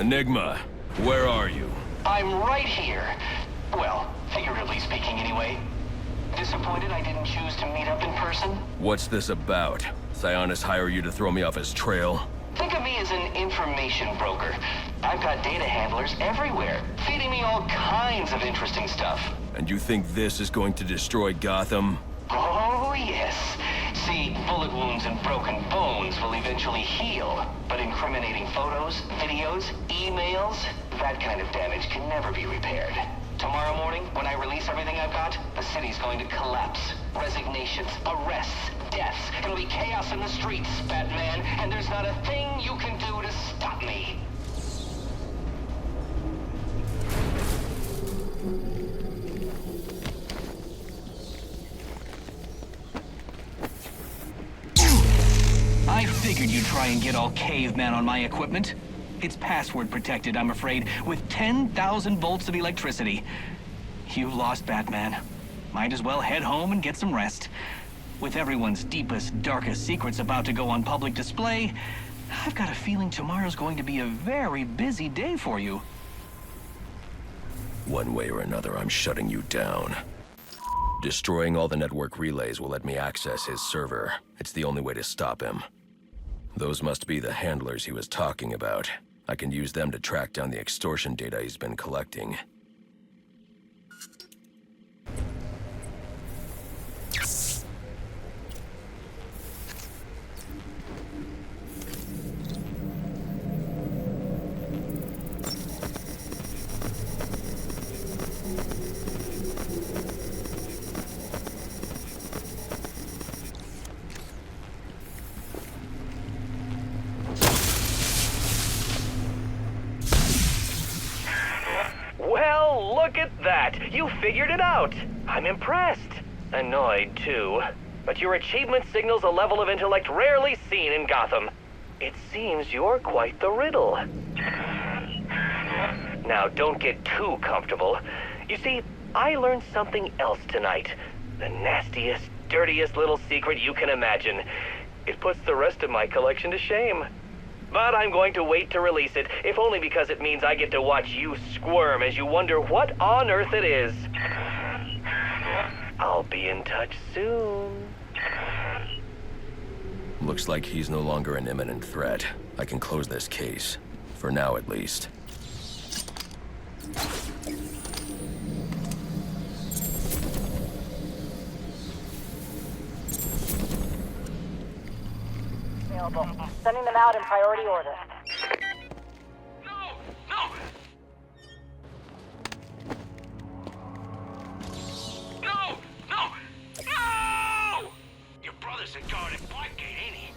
Enigma, where are you? I'm right here. Well, figuratively speaking anyway. Disappointed I didn't choose to meet up in person? What's this about? Sionis hire you to throw me off his trail? Think of me as an information broker. I've got data handlers everywhere, feeding me all kinds of interesting stuff. And you think this is going to destroy Gotham? Oh, yes. See, bullet wounds and broken bones will eventually heal, but incriminating photos, videos, emails, that kind of damage can never be repaired. Tomorrow morning, when I release everything I've got, the city's going to collapse. Resignations, arrests, deaths. It'll be chaos in the streets, Batman, and there's not a thing you can do to stop me. I figured you'd try and get all caveman on my equipment. It's password protected, I'm afraid, with 10,000 volts of electricity. You've lost, Batman. Might as well head home and get some rest. With everyone's deepest, darkest secrets about to go on public display, I've got a feeling tomorrow's going to be a very busy day for you. One way or another, I'm shutting you down. Destroying all the network relays will let me access his server. It's the only way to stop him. Those must be the handlers he was talking about. I can use them to track down the extortion data he's been collecting. Well, look at that! You figured it out! I'm impressed. Annoyed, too. But your achievement signals a level of intellect rarely seen in Gotham. It seems you're quite the riddle. Now, don't get too comfortable. You see, I learned something else tonight. The nastiest, dirtiest little secret you can imagine. It puts the rest of my collection to shame. But I'm going to wait to release it, if only because it means I get to watch you squirm as you wonder what on earth it is. I'll be in touch soon. Looks like he's no longer an imminent threat. I can close this case. For now, at least. Sending them out in priority order. No! No! No! No! No! Your brother's a guard at Blackgate, ain't he?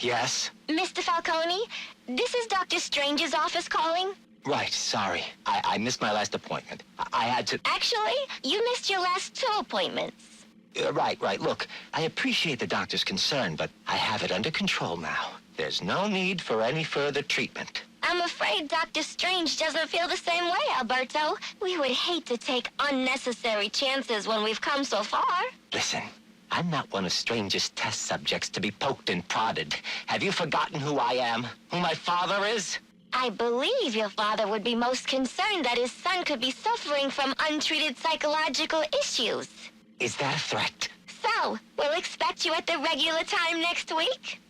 Yes? Mr. Falcone, this is Dr. Strange's office calling. Right, sorry. I missed my last appointment. I had to... Actually, you missed your last 2 appointments. Right. Look, I appreciate the doctor's concern, but I have it under control now. There's no need for any further treatment. I'm afraid Dr. Strange doesn't feel the same way, Alberto. We would hate to take unnecessary chances when we've come so far. Listen, I'm not one of Strange's test subjects to be poked and prodded. Have you forgotten who I am? Who my father is? I believe your father would be most concerned that his son could be suffering from untreated psychological issues. Is that a threat? So, we'll expect you at the regular time next week?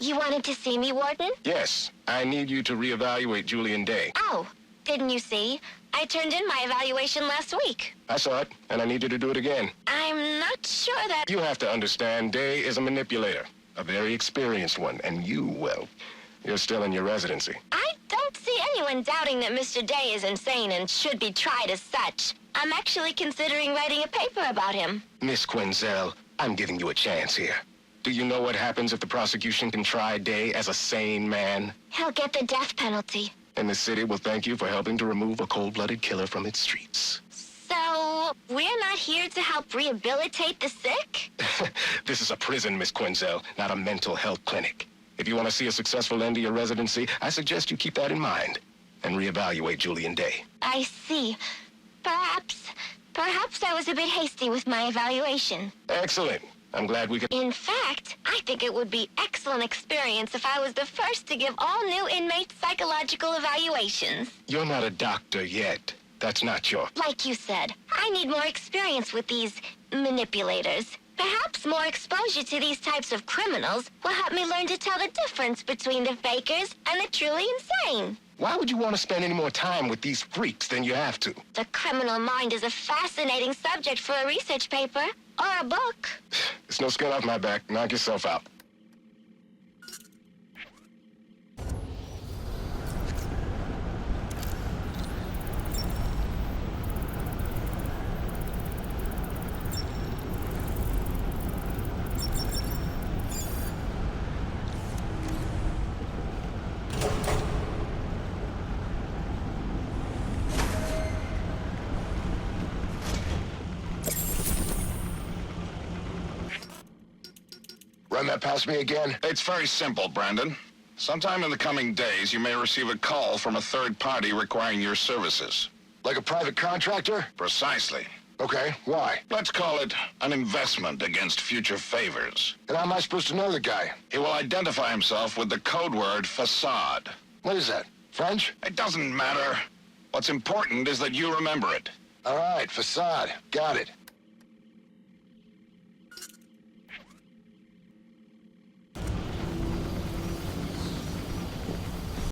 You wanted to see me, Warden? Yes, I need you to reevaluate Julian Day. Oh, didn't you see? I turned in my evaluation last week. I saw it, and I need you to do it again. I'm not sure that... You have to understand, Day is a manipulator, a very experienced one, and you, well, you're still in your residency. I don't see anyone doubting that Mr. Day is insane and should be tried as such. I'm actually considering writing a paper about him. Miss Quinzel, I'm giving you a chance here. Do you know what happens if the prosecution can try Day as a sane man? He'll get the death penalty. And the city will thank you for helping to remove a cold-blooded killer from its streets. So, we're not here to help rehabilitate the sick? This is a prison, Miss Quinzel, not a mental health clinic. If you want to see a successful end to your residency, I suggest you keep that in mind and reevaluate Julian Day. I see. Perhaps I was a bit hasty with my evaluation. Excellent. I'm glad we could... In fact, I think it would be excellent experience if I was the first to give all new inmates psychological evaluations. You're not a doctor yet. That's not your... Like you said, I need more experience with these manipulators. Perhaps more exposure to these types of criminals will help me learn to tell the difference between the fakers and the truly insane. Why would you want to spend any more time with these freaks than you have to? The criminal mind is a fascinating subject for a research paper or a book. There's no skin off my back. Knock yourself out. Run that past me again? It's very simple, Brandon. Sometime in the coming days, you may receive a call from a third party requiring your services. Like a private contractor? Precisely. Okay, why? Let's call it an investment against future favors. And how am I supposed to know the guy? He will identify himself with the code word facade. What is that? French? It doesn't matter. What's important is that you remember it. All right, facade. Got it.